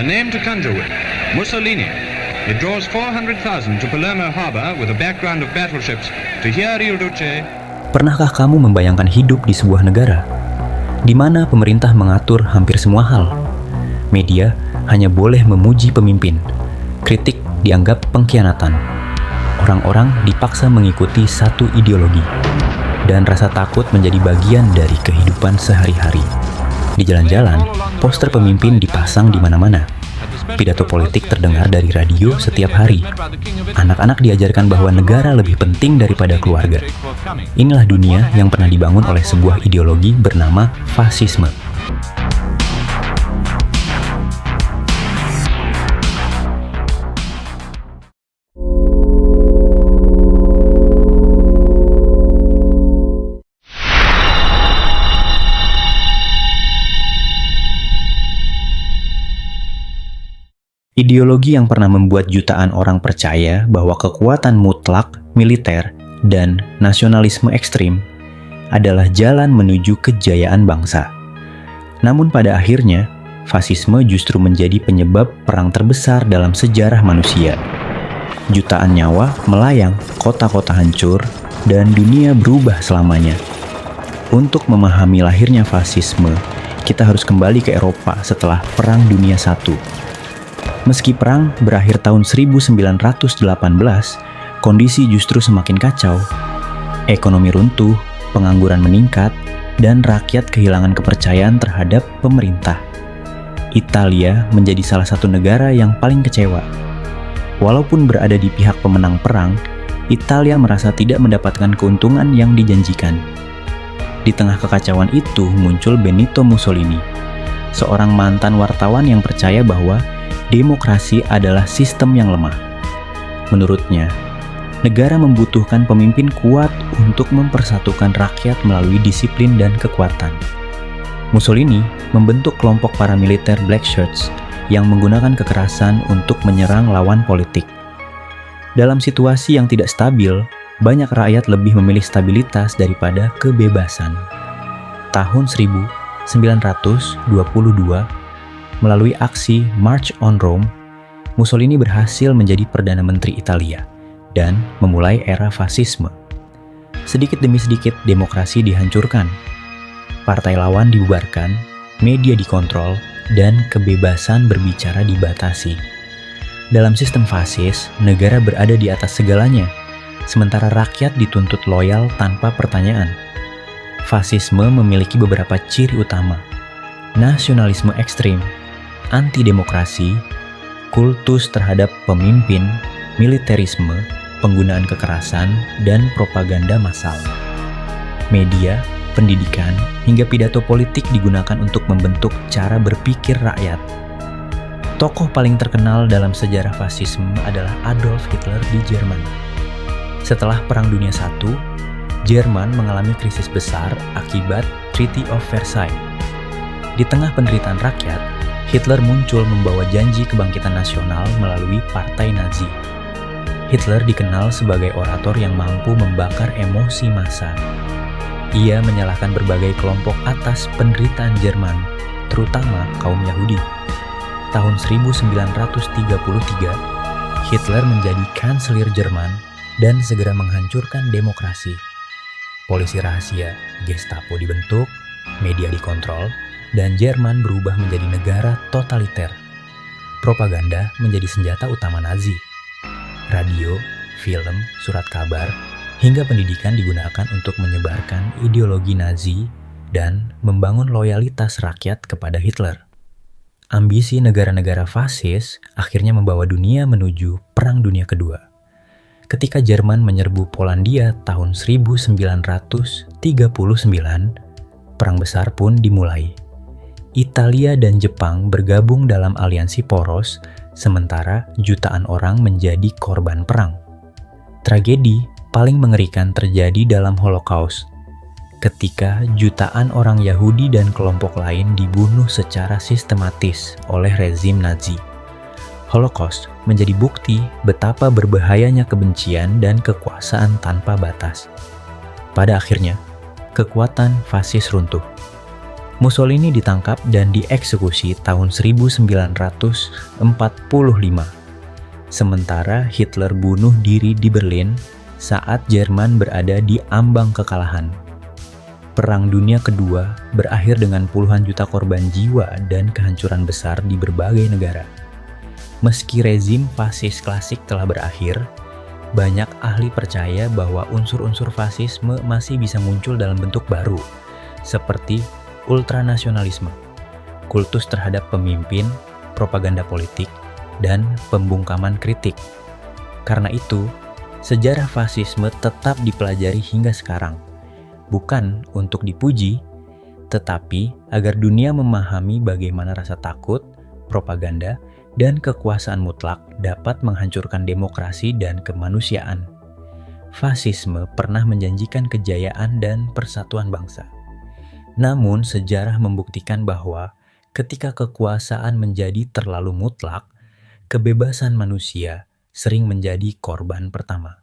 A name to conjure with, Mussolini. It draws 400,000 to Palermo Harbor with a background of battleships to hear Il Duce. Pernahkah kamu membayangkan hidup di sebuah negara di mana pemerintah mengatur hampir semua hal? Media hanya boleh memuji pemimpin, kritik dianggap pengkhianatan. Orang-orang dipaksa mengikuti satu ideologi, dan rasa takut menjadi bagian dari kehidupan sehari-hari. Di jalan-jalan, poster pemimpin dipasang di mana-mana. Pidato politik terdengar dari radio setiap hari. Anak-anak diajarkan bahwa negara lebih penting daripada keluarga. Inilah dunia yang pernah dibangun oleh sebuah ideologi bernama fasisme. Ideologi yang pernah membuat jutaan orang percaya bahwa kekuatan mutlak, militer, dan nasionalisme ekstrim adalah jalan menuju kejayaan bangsa. Namun pada akhirnya, fasisme justru menjadi penyebab perang terbesar dalam sejarah manusia. Jutaan nyawa melayang, kota-kota hancur, dan dunia berubah selamanya. Untuk memahami lahirnya fasisme, kita harus kembali ke Eropa setelah Perang Dunia I. Meski perang berakhir tahun 1918, kondisi justru semakin kacau. Ekonomi runtuh, pengangguran meningkat, dan rakyat kehilangan kepercayaan terhadap pemerintah. Italia menjadi salah satu negara yang paling kecewa. Walaupun berada di pihak pemenang perang, Italia merasa tidak mendapatkan keuntungan yang dijanjikan. Di tengah kekacauan itu muncul Benito Mussolini, seorang mantan wartawan yang percaya bahwa demokrasi adalah sistem yang lemah. Menurutnya, negara membutuhkan pemimpin kuat untuk mempersatukan rakyat melalui disiplin dan kekuatan. Mussolini membentuk kelompok paramiliter Black Shirts yang menggunakan kekerasan untuk menyerang lawan politik. Dalam situasi yang tidak stabil, banyak rakyat lebih memilih stabilitas daripada kebebasan. Tahun 1922, melalui aksi March on Rome, Mussolini berhasil menjadi Perdana Menteri Italia dan memulai era fasisme. Sedikit demi sedikit demokrasi dihancurkan, partai lawan dibubarkan, media dikontrol, dan kebebasan berbicara dibatasi. Dalam sistem fasis, negara berada di atas segalanya, sementara rakyat dituntut loyal tanpa pertanyaan. Fasisme memiliki beberapa ciri utama: nasionalisme ekstrim, anti-demokrasi, kultus terhadap pemimpin, militerisme, penggunaan kekerasan, dan propaganda massal. Media, pendidikan, hingga pidato politik digunakan untuk membentuk cara berpikir rakyat. Tokoh paling terkenal dalam sejarah fasisme adalah Adolf Hitler di Jerman. Setelah Perang Dunia I, Jerman mengalami krisis besar akibat Treaty of Versailles. Di tengah penderitaan rakyat, Hitler muncul membawa janji kebangkitan nasional melalui Partai Nazi. Hitler dikenal sebagai orator yang mampu membakar emosi massa. Ia menyalahkan berbagai kelompok atas penderitaan Jerman, terutama kaum Yahudi. Tahun 1933, Hitler menjadi kanselir Jerman dan segera menghancurkan demokrasi. Polisi rahasia, Gestapo dibentuk, media dikontrol, dan Jerman berubah menjadi negara totaliter. Propaganda menjadi senjata utama Nazi. Radio, film, surat kabar, hingga pendidikan digunakan untuk menyebarkan ideologi Nazi dan membangun loyalitas rakyat kepada Hitler. Ambisi negara-negara fasis akhirnya membawa dunia menuju Perang Dunia Kedua. Ketika Jerman menyerbu Polandia tahun 1939, perang besar pun dimulai. Italia dan Jepang bergabung dalam aliansi poros, sementara jutaan orang menjadi korban perang. Tragedi paling mengerikan terjadi dalam Holocaust, ketika jutaan orang Yahudi dan kelompok lain dibunuh secara sistematis oleh rezim Nazi. Holocaust menjadi bukti betapa berbahayanya kebencian dan kekuasaan tanpa batas. Pada akhirnya, kekuatan fasis runtuh. Mussolini ditangkap dan dieksekusi tahun 1945. Sementara Hitler bunuh diri di Berlin saat Jerman berada di ambang kekalahan. Perang Dunia Kedua berakhir dengan puluhan juta korban jiwa dan kehancuran besar di berbagai negara. Meski rezim fasis klasik telah berakhir, banyak ahli percaya bahwa unsur-unsur fasisme masih bisa muncul dalam bentuk baru, seperti ultranasionalisme, kultus terhadap pemimpin, propaganda politik, dan pembungkaman kritik. Karena itu, sejarah fasisme tetap dipelajari hingga sekarang, bukan untuk dipuji, tetapi agar dunia memahami bagaimana rasa takut, propaganda, dan kekuasaan mutlak dapat menghancurkan demokrasi dan kemanusiaan. Fasisme pernah menjanjikan kejayaan dan persatuan bangsa. Namun, sejarah membuktikan bahwa ketika kekuasaan menjadi terlalu mutlak, kebebasan manusia sering menjadi korban pertama.